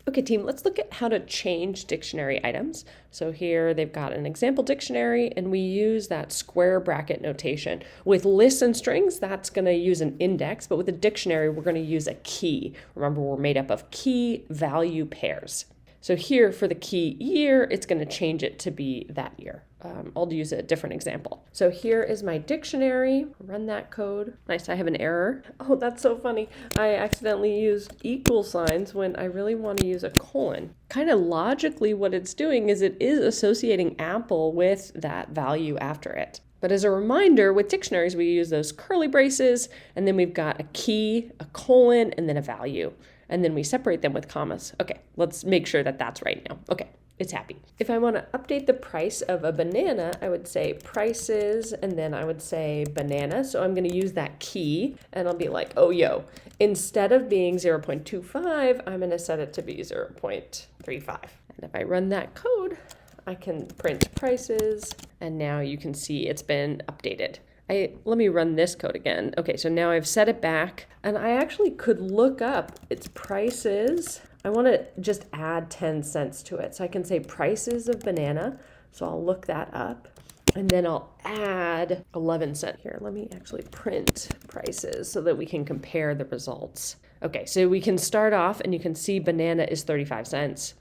Okay, team, let's look at how to change dictionary items. So here they've got an example dictionary, and we use that square bracket notation. With lists and strings, that's going to use an index, but with a dictionary, we're going to use a key. Remember, we're made up of key value pairs. So here for the key year, it's going to change it to be that year. I'll use a different example. So here is my dictionary. Run that code. Nice, I have an error. Oh, that's so funny. I accidentally used equal signs when I really want to use a colon. Kind of logically what it's doing is it is associating Apple with that value after it. But as a reminder, with dictionaries, we use those curly braces, and then we've got a key, a colon, and then a value. And then we separate them with commas. Okay, let's make sure that that's right now. Okay, it's happy. If I want to update the price of a banana, I would say prices, and then I would say banana. So I'm going to use that key, and I'll be like, oh, yo, instead of being 0.25, I'm going to set it to be 0.35. And if I run that code, I can print prices, and now you can see it's been updated. Let me run this code again. Okay, so now I've set it back, and I actually could look up its prices. I want to just add 10 cents to it. So I can say prices of banana. So I'll look that up, and then I'll add 11 cents. Here, let me actually print prices so that we can compare the results. Okay, so we can start off, and you can see banana is 35 cents.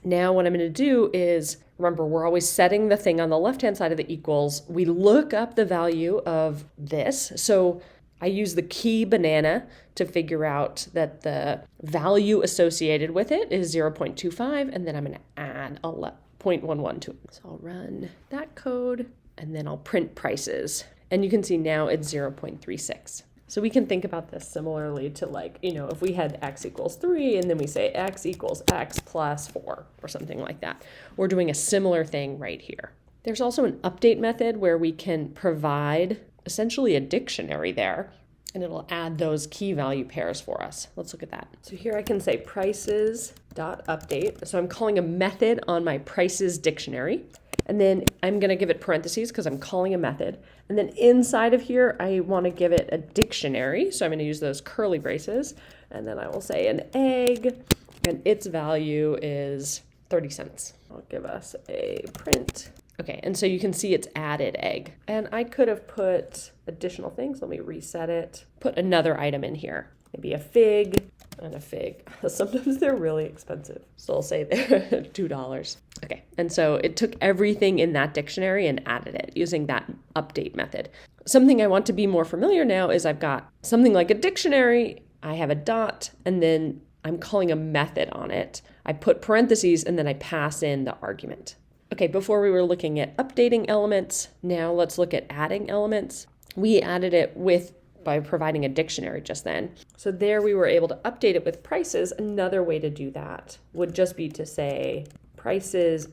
Now what I'm going to do is, remember, we're always setting the thing on the left-hand side of the equals. We look up the value of this. So I use the key banana to figure out that the value associated with it is 0.25, and then I'm going to add 0.11 to it. So I'll run that code, and then I'll print prices. And you can see now it's 0.36. So we can think about this similarly to, like, if we had x equals 3 and then we say x equals x plus 4 or something like that. We're doing a similar thing right here. There's also an update method where we can provide essentially a dictionary there, and it'll add those key value pairs for us. Let's look at that. So here I can say prices.update. So I'm calling a method on my prices dictionary. And then I'm going to give it parentheses because I'm calling a method. And then inside of here, I want to give it a dictionary. So I'm going to use those curly braces. And then I will say an egg, and its value is 30 cents. I'll give us a print. Okay, and so you can see it's added egg. And I could have put additional things. Let me reset it. Put another item in here. Maybe a fig. And a fig. Sometimes they're really expensive. So I'll say they're $2. Okay, and so it took everything in that dictionary and added it using that update method. Something I want to be more familiar now is I've got something like a dictionary, I have a dot, and then I'm calling a method on it. I put parentheses, and then I pass in the argument. Okay, before we were looking at updating elements, now let's look at adding elements. We added it by providing a dictionary just then. So there we were able to update it with prices. Another way to do that would just be to say prices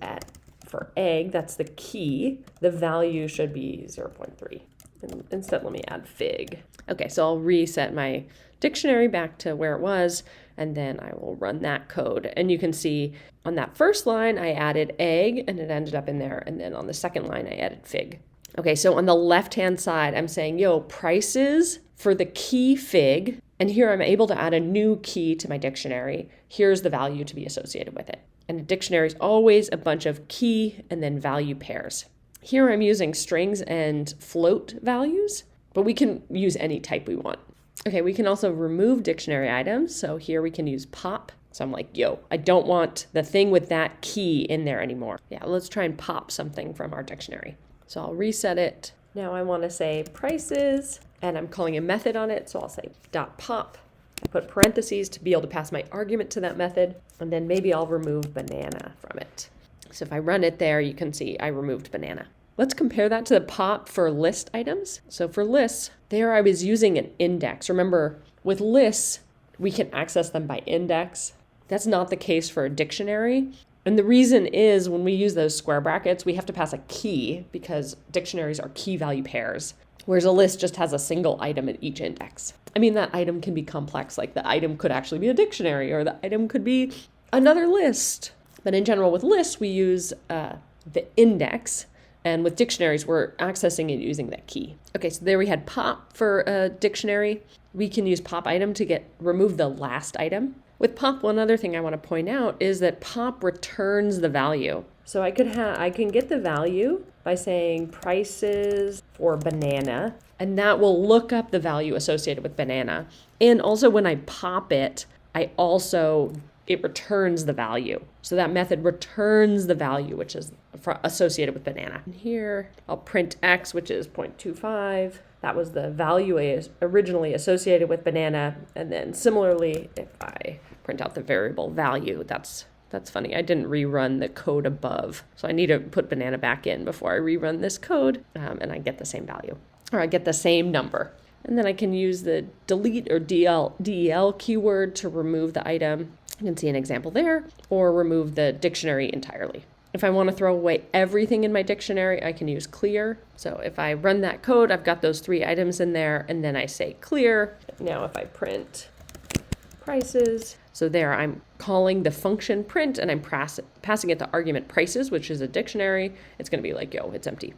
for egg, that's the key. The value should be 0.3. And instead, let me add fig. Okay, so I'll reset my dictionary back to where it was, and then I will run that code. And you can see on that first line, I added egg, and it ended up in there. And then on the second line, I added fig. Okay, so on the left-hand side, I'm saying, prices for the key fig, and here I'm able to add a new key to my dictionary. Here's the value to be associated with it. And a dictionary is always a bunch of key and then value pairs. Here I'm using strings and float values, but we can use any type we want. Okay, we can also remove dictionary items. So here we can use pop. So I'm like, I don't want the thing with that key in there anymore. Yeah, let's try and pop something from our dictionary. So I'll reset it. Now I want to say prices, and I'm calling a method on it. So I'll say .pop. I put parentheses to be able to pass my argument to that method, and then maybe I'll remove banana from it. So if I run it there, you can see I removed banana. Let's compare that to the pop for list items. So for lists, there I was using an index. Remember, with lists, we can access them by index. That's not the case for a dictionary. And the reason is when we use those square brackets, we have to pass a key because dictionaries are key value pairs, whereas a list just has a single item at each index. I mean, that item can be complex, like the item could actually be a dictionary or the item could be another list. But in general, with lists, we use the index, and with dictionaries, we're accessing it using that key. Okay, so there we had pop for a dictionary. We can use pop item to remove the last item. With pop, one other thing I want to point out is that pop returns the value. So I can get the value by saying prices for banana, and that will look up the value associated with banana. And also when I pop it, it returns the value. So that method returns the value, which is associated with banana. And here I'll print x, which is 0.25. That was the value originally associated with banana. And then similarly, if I print out the variable value, that's funny. I didn't rerun the code above. So I need to put banana back in before I rerun this code, and I get the same value, or I get the same number. And then I can use the delete or del keyword to remove the item. You can see an example there, or remove the dictionary entirely. If I want to throw away everything in my dictionary, I can use clear. So if I run that code, I've got those 3 items in there, and then I say clear. Now if I print prices, so there I'm calling the function print, and I'm passing it the argument prices, which is a dictionary. It's going to be like, yo, it's empty.